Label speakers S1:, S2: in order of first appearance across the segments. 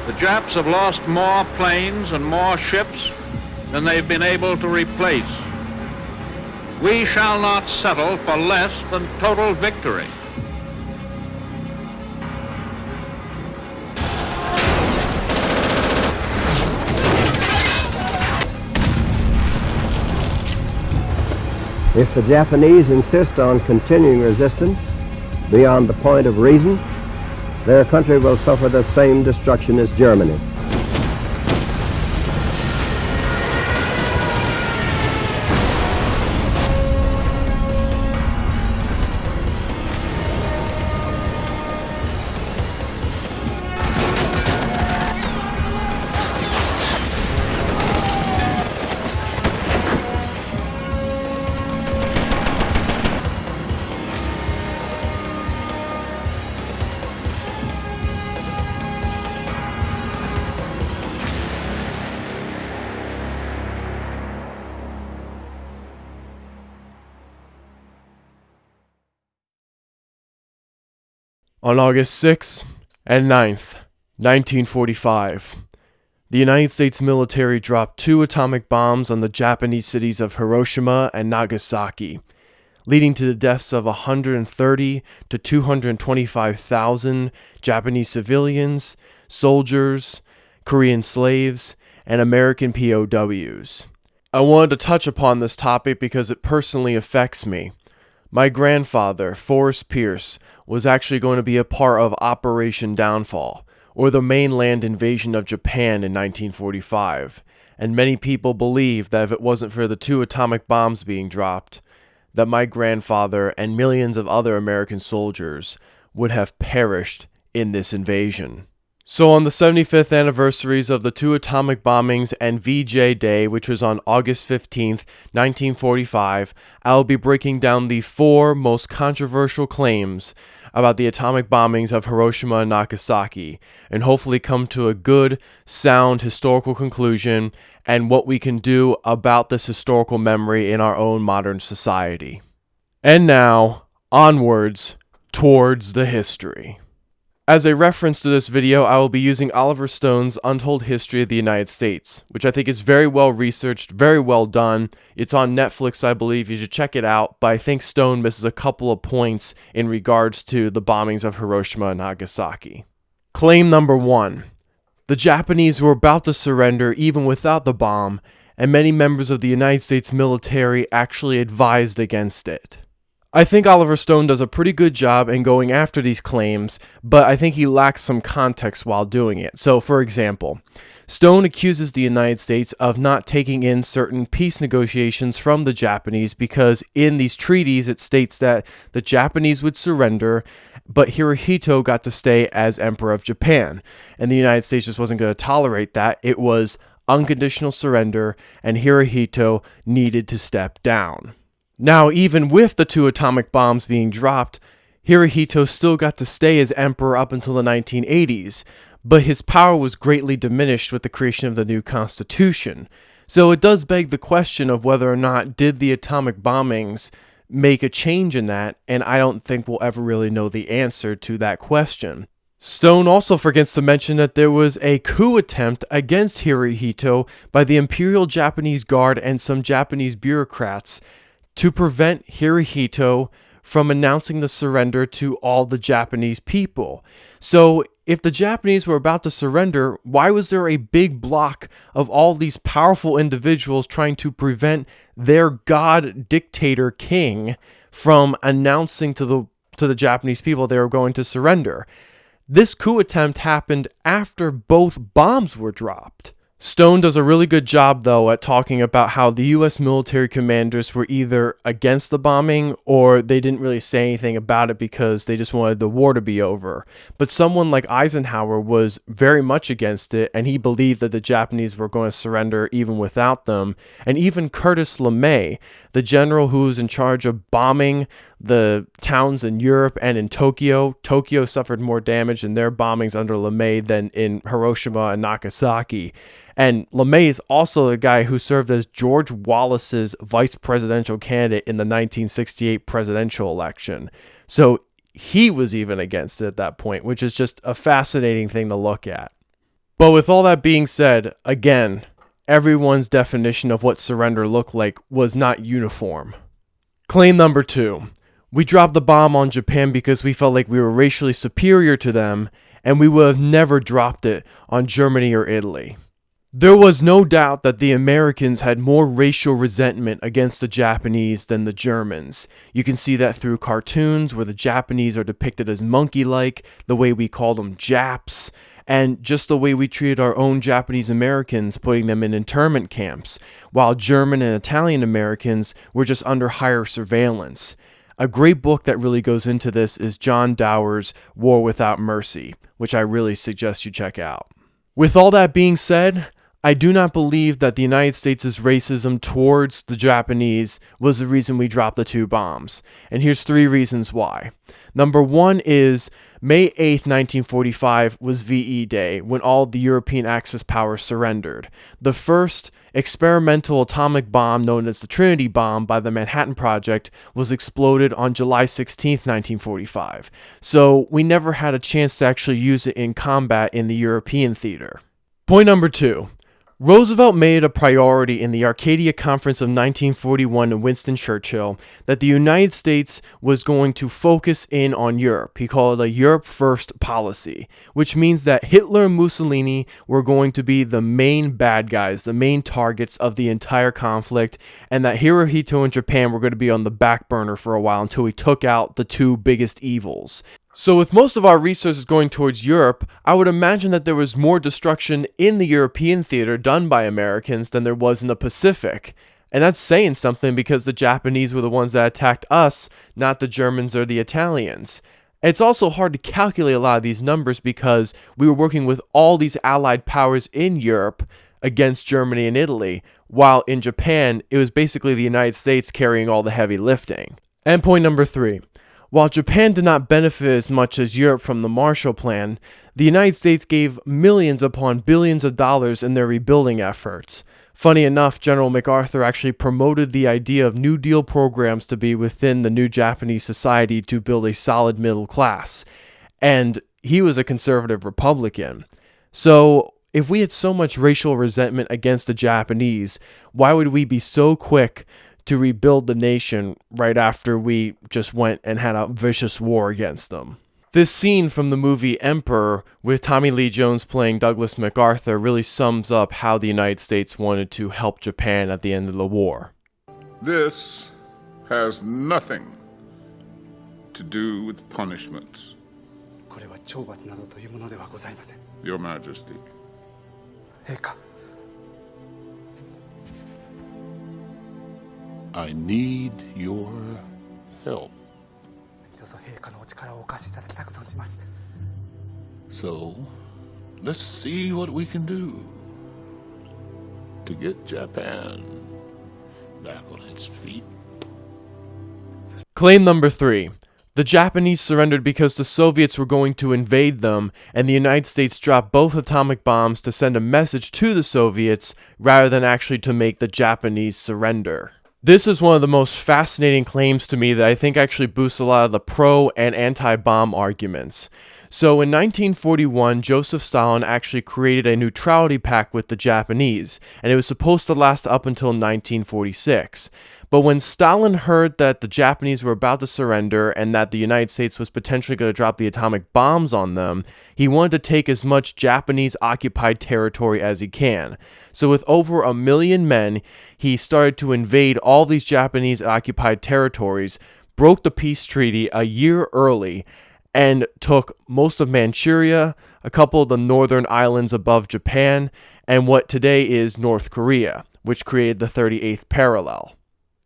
S1: The Japs have lost more planes and more ships than they've been able to replace. We shall not settle for less than total victory.
S2: If the Japanese insist on continuing resistance beyond the point of reason, their country will suffer the same destruction as Germany.
S3: On August 6th and 9th, 1945, the United States military dropped 2 atomic bombs on the Japanese cities of Hiroshima and Nagasaki, leading to the deaths of 130 to 225,000 Japanese civilians, soldiers, Korean slaves, and American POWs. I wanted to touch upon this topic because it personally affects me. My grandfather, Forrest Pierce, was actually going to be a part of Operation Downfall, or the mainland invasion of Japan in 1945, and many people believe that if it wasn't for the 2 atomic bombs being dropped, that my grandfather and millions of other American soldiers would have perished in this invasion. So on the 75th anniversaries of the 2 atomic bombings and VJ Day, which was on August 15th, 1945, I will be breaking down the 4 most controversial claims about the atomic bombings of Hiroshima and Nagasaki, and hopefully come to a good, sound historical conclusion and what we can do about this historical memory in our own modern society. And now, onwards towards the history. As a reference to this video, I will be using Oliver Stone's Untold History of the United States, which I think is very well researched, very well done. It's on Netflix, I believe. You should check it out, but I think Stone misses a couple of points in regards to the bombings of Hiroshima and Nagasaki. Claim number 1. The Japanese were about to surrender even without the bomb, and many members of the United States military actually advised against it. I think Oliver Stone does a pretty good job in going after these claims, but I think he lacks some context while doing it. So, for example, Stone accuses the United States of not taking in certain peace negotiations from the Japanese because in these treaties it states that the Japanese would surrender, but Hirohito got to stay as Emperor of Japan, and the United States just wasn't going to tolerate that. It was unconditional surrender, and Hirohito needed to step down. Now, even with the 2 atomic bombs being dropped, Hirohito still got to stay as emperor up until the 1980s, but his power was greatly diminished with the creation of the new constitution. So it does beg the question of whether or not did the atomic bombings make a change in that, and I don't think we'll ever really know the answer to that question. Stone also forgets to mention that there was a coup attempt against Hirohito by the Imperial Japanese Guard and some Japanese bureaucrats to prevent Hirohito from announcing the surrender to all the Japanese people. So, if the Japanese were about to surrender, why was there a big block of all these powerful individuals trying to prevent their god dictator king from announcing to the Japanese people they were going to surrender? This coup attempt happened after both bombs were dropped. Stone does a really good job, though, at talking about how the U.S. military commanders were either against the bombing or they didn't really say anything about it because they just wanted the war to be over. But someone like Eisenhower was very much against it, and he believed that the Japanese were going to surrender even without them. And even Curtis LeMay, the general who was in charge of bombing the towns in Europe and in Tokyo. Tokyo suffered more damage in their bombings under LeMay than in Hiroshima and Nagasaki. And LeMay is also the guy who served as George Wallace's vice presidential candidate in the 1968 presidential election. So he was even against it at that point, which is just a fascinating thing to look at. But with all that being said, again, everyone's definition of what surrender looked like was not uniform. Claim number 2. We dropped the bomb on Japan because we felt like we were racially superior to them, and we would have never dropped it on Germany or Italy. There was no doubt that the Americans had more racial resentment against the Japanese than the Germans. You can see that through cartoons where the Japanese are depicted as monkey-like, the way we call them Japs, and just the way we treated our own Japanese Americans, putting them in internment camps, while German and Italian Americans were just under higher surveillance. A great book that really goes into this is John Dower's War Without Mercy, which I really suggest you check out. With all that being said, I do not believe that the United States' racism towards the Japanese was the reason we dropped the 2 bombs. And here's 3 reasons why. Number 1 is May 8th, 1945 was VE Day, when all the European Axis powers surrendered. The first experimental atomic bomb, known as the Trinity Bomb by the Manhattan Project, was exploded on July 16th, 1945. So we never had a chance to actually use it in combat in the European theater. Point number 2. Roosevelt made it a priority in the Arcadia Conference of 1941 in Winston Churchill that the United States was going to focus in on Europe. He called it a Europe First policy, which means that Hitler and Mussolini were going to be the main bad guys, the main targets of the entire conflict, and that Hirohito and Japan were going to be on the back burner for a while until we took out the 2 biggest evils. So with most of our resources going towards Europe, I would imagine that there was more destruction in the European theater done by Americans than there was in the Pacific. And that's saying something because the Japanese were the ones that attacked us, not the Germans or the Italians. It's also hard to calculate a lot of these numbers because we were working with all these allied powers in Europe against Germany and Italy, while in Japan, it was basically the United States carrying all the heavy lifting. And point number 3. While Japan did not benefit as much as Europe from the Marshall Plan, the United States gave millions upon billions of dollars in their rebuilding efforts. Funny enough, General MacArthur actually promoted the idea of New Deal programs to be within the new Japanese society to build a solid middle class. And he was a conservative Republican. So if we had so much racial resentment against the Japanese, why would we be so quick to rebuild the nation right after we just went and had a vicious war against them? This scene from the movie Emperor, with Tommy Lee Jones playing Douglas MacArthur, really sums up how the United States wanted to help Japan at the end of the war.
S4: This has nothing to do with punishments,
S5: これは懲罰などというものではございません。
S4: Your Majesty.
S5: 陛下、
S4: I need your help.
S5: どうぞ陛下のお力をお貸しいただきたく存じます。
S4: So, let's see what we can do to get Japan back on its feet.
S3: Claim number 3. The Japanese surrendered because the Soviets were going to invade them, and the United States dropped both atomic bombs to send a message to the Soviets rather than actually to make the Japanese surrender. This is one of the most fascinating claims to me that I think actually boosts a lot of the pro and anti-bomb arguments. So in 1941, Joseph Stalin actually created a neutrality pact with the Japanese, and it was supposed to last up until 1946. But when Stalin heard that the Japanese were about to surrender and that the United States was potentially going to drop the atomic bombs on them, he wanted to take as much Japanese-occupied territory as he can. So with over 1 million men, he started to invade all these Japanese-occupied territories, broke the peace treaty a year early, and took most of Manchuria, a couple of the northern islands above Japan, and what today is North Korea, which created the 38th parallel.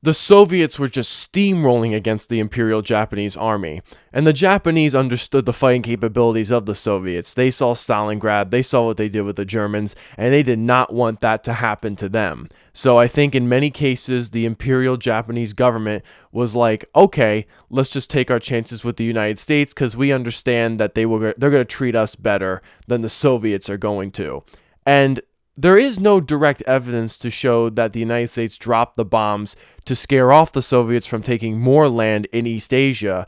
S3: The Soviets were just steamrolling against the Imperial Japanese Army, and the Japanese understood the fighting capabilities of the Soviets. They saw Stalingrad, they saw what they did with the Germans, and they did not want that to happen to them. So I think in many cases, the Imperial Japanese government was like, okay, let's just take our chances with the United States because we understand that they're going to treat us better than the Soviets are going to. And there is no direct evidence to show that the United States dropped the bombs to scare off the Soviets from taking more land in East Asia.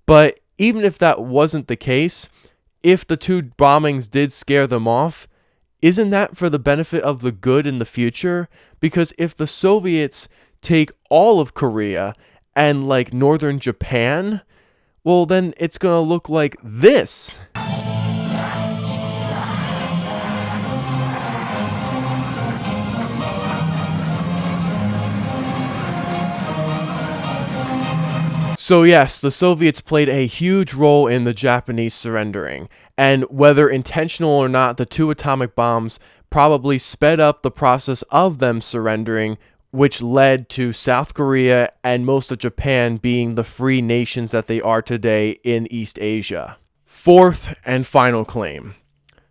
S3: But even if that wasn't the case, if the 2 bombings did scare them off, isn't that for the benefit of the good in the future? Because if the Soviets take all of Korea and like northern Japan, well, then it's going to look like this. So yes, the Soviets played a huge role in the Japanese surrendering, and whether intentional or not, the 2 atomic bombs probably sped up the process of them surrendering, which led to South Korea and most of Japan being the free nations that they are today in East Asia. Fourth and final claim.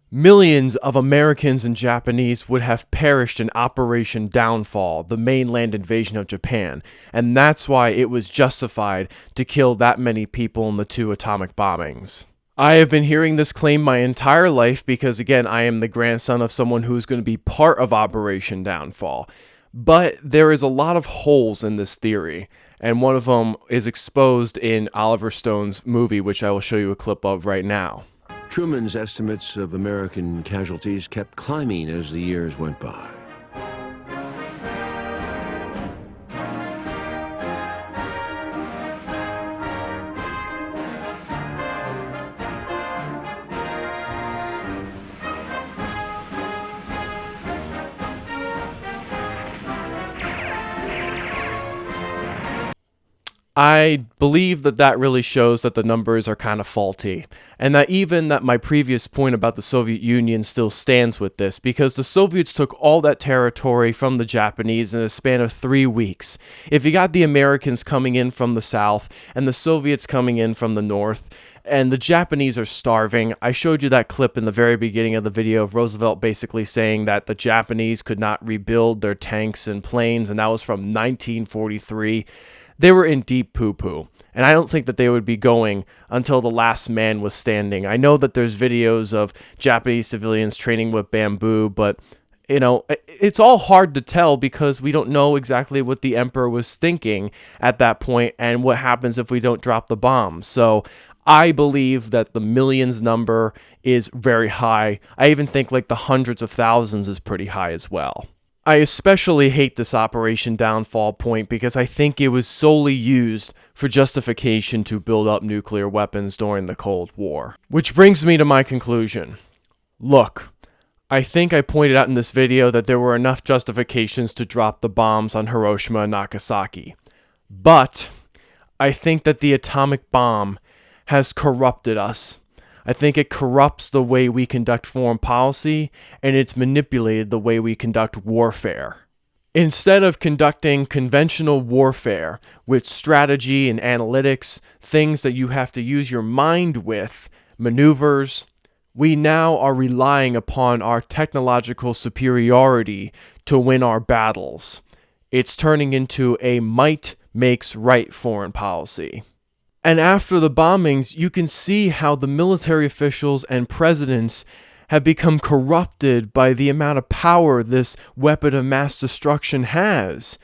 S3: Millions of Americans and Japanese would have perished in Operation Downfall, the mainland invasion of Japan, and that's why it was justified to kill that many people in the 2 atomic bombings. I have been hearing this claim my entire life because, again, I am the grandson of someone who's going to be part of Operation Downfall. But there is a lot of holes in this theory, and one of them is exposed in Oliver Stone's movie, which I will show you a clip of right now.
S6: Truman's estimates of American casualties kept climbing as the years went by.
S3: I believe that really shows that the numbers are kind of faulty, and that my previous point about the Soviet Union still stands with this, because the Soviets took all that territory from the Japanese in a span of 3 weeks. If you got the Americans coming in from the south and the Soviets coming in from the north, and the Japanese are starving. I showed you that clip in the very beginning of the video of Roosevelt basically saying that the Japanese could not rebuild their tanks and planes, and that was from 1943. They were in deep poo-poo, and I don't think that they would be going until the last man was standing. I know that there's videos of Japanese civilians training with bamboo, but, you know, it's all hard to tell because we don't know exactly what the emperor was thinking at that point and what happens if we don't drop the bomb. So I believe that the millions number is very high. I even think like the hundreds of thousands is pretty high as well. I especially hate this Operation Downfall point because I think it was solely used for justification to build up nuclear weapons during the Cold War. Which brings me to my conclusion. Look, I think I pointed out in this video that there were enough justifications to drop the bombs on Hiroshima and Nagasaki. But I think that the atomic bomb has corrupted us. I think it corrupts the way we conduct foreign policy, and it's manipulated the way we conduct warfare. Instead of conducting conventional warfare with strategy and analytics, things that you have to use your mind with, maneuvers, we now are relying upon our technological superiority to win our battles. It's turning into a might makes right foreign policy. And after the bombings, you can see how the military officials and presidents have become corrupted by the amount of power this weapon of mass destruction has.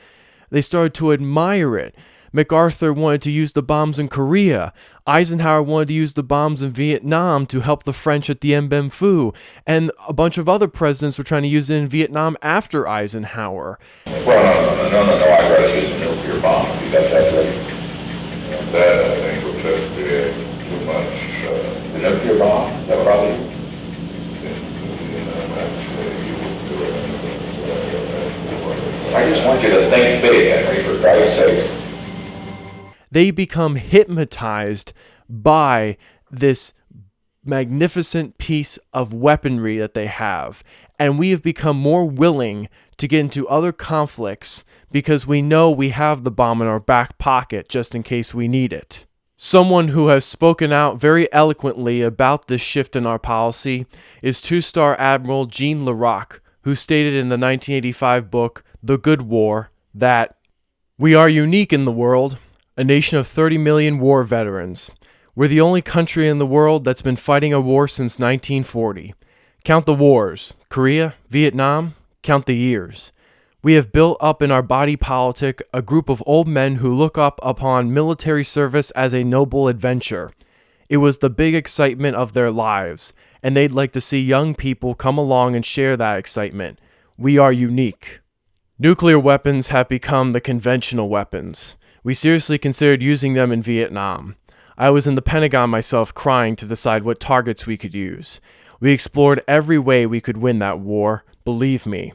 S3: They started to admire it. MacArthur wanted to use the bombs in Korea. Eisenhower wanted to use the bombs in Vietnam to help the French at Dien Bien Phu. And a bunch of other presidents were trying to use it in Vietnam after Eisenhower.
S7: Well, no, I'd rather use a nuclear bomb because that's right. That, I think, would just be too much. The nuclear bomb, that probably. I just want you to think big, Henry, for Christ's sake.
S3: They become hypnotized by this magnificent piece of weaponry that they have. And we have become more willing to get into other conflicts because we know we have the bomb in our back pocket just in case we need it. Someone who has spoken out very eloquently about this shift in our policy is two-star Admiral Jean Larac, who stated in the 1985 book, The Good War, that we are unique in the world, a nation of 30 million war veterans. We're the only country in the world that's been fighting a war since 1940. Count the wars. Korea, Vietnam, count the years. We have built up in our body politic a group of old men who look up upon military service as a noble adventure. It was the big excitement of their lives, and they'd like to see young people come along and share that excitement. We are unique. Nuclear weapons have become the conventional weapons. We seriously considered using them in Vietnam. I was in the Pentagon myself crying to decide what targets we could use. We explored every way we could win that war, believe me.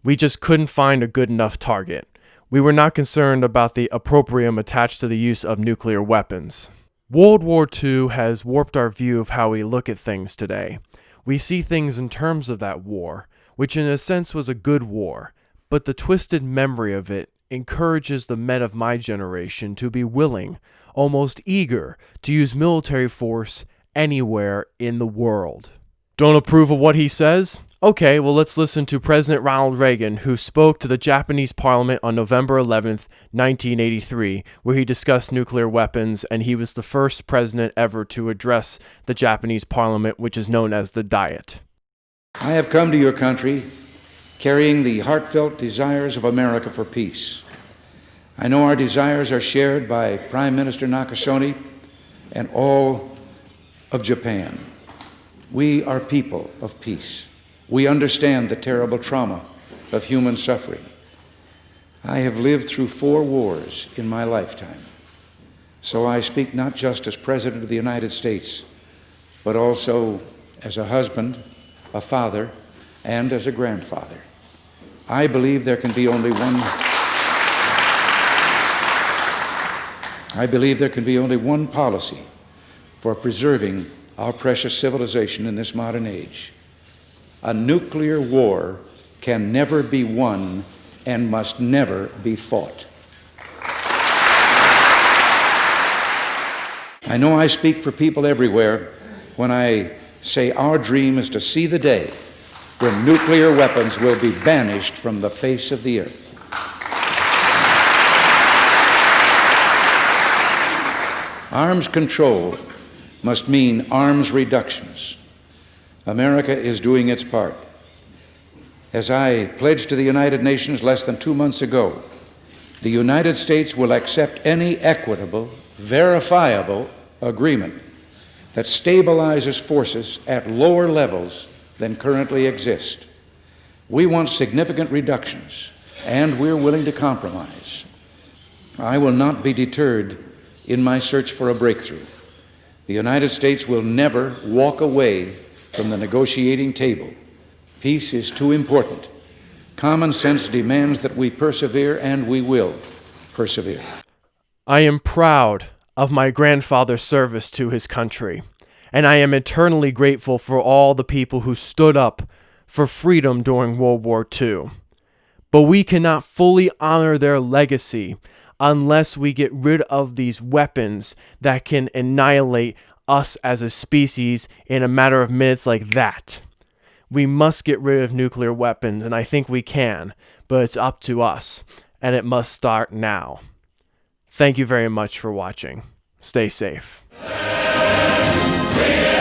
S3: We just couldn't find a good enough target. We were not concerned about the opprobrium attached to the use of nuclear weapons. World War II has warped our view of how we look at things today. We see things in terms of that war, which in a sense was a good war, but the twisted memory of it encourages the men of my generation to be willing, almost eager, to use military force anywhere in the world. Don't approve of what he says? Okay, well let's listen to President Ronald Reagan, who spoke to the Japanese Parliament on November 11th, 1983, where he discussed nuclear weapons, and he was the first president ever to address the Japanese Parliament, which is known as the Diet.
S8: I have come to your country carrying the heartfelt desires of America for peace. I know our desires are shared by Prime Minister Nakasone and all of Japan. We are people of peace. We understand the terrible trauma of human suffering. I have lived through 4 wars in my lifetime, so I speak not just as President of the United States, but also as a husband, a father, and as a grandfather. I believe there can be only one policy for preserving our precious civilization in this modern age. A nuclear war can never be won and must never be fought. I know I speak for people everywhere when I say our dream is to see the day when nuclear weapons will be banished from the face of the earth. Arms control must mean arms reductions. America is doing its part. As I pledged to the United Nations less than 2 months ago, the United States will accept any equitable, verifiable agreement that stabilizes forces at lower levels than currently exist. We want significant reductions, and we're willing to compromise. I will not be deterred in my search for a breakthrough. The United States will never walk away from the negotiating table. Peace is too important. Common sense demands that we persevere, and we will persevere.
S3: I am proud of my grandfather's service to his country, and I am eternally grateful for all the people who stood up for freedom during World War II. But we cannot fully honor their legacy unless we get rid of these weapons that can annihilate us as a species in a matter of minutes like that. We must get rid of nuclear weapons, and I think we can, but it's up to us, and it must start now. Thank you very much for watching. Stay safe.
S7: Yeah.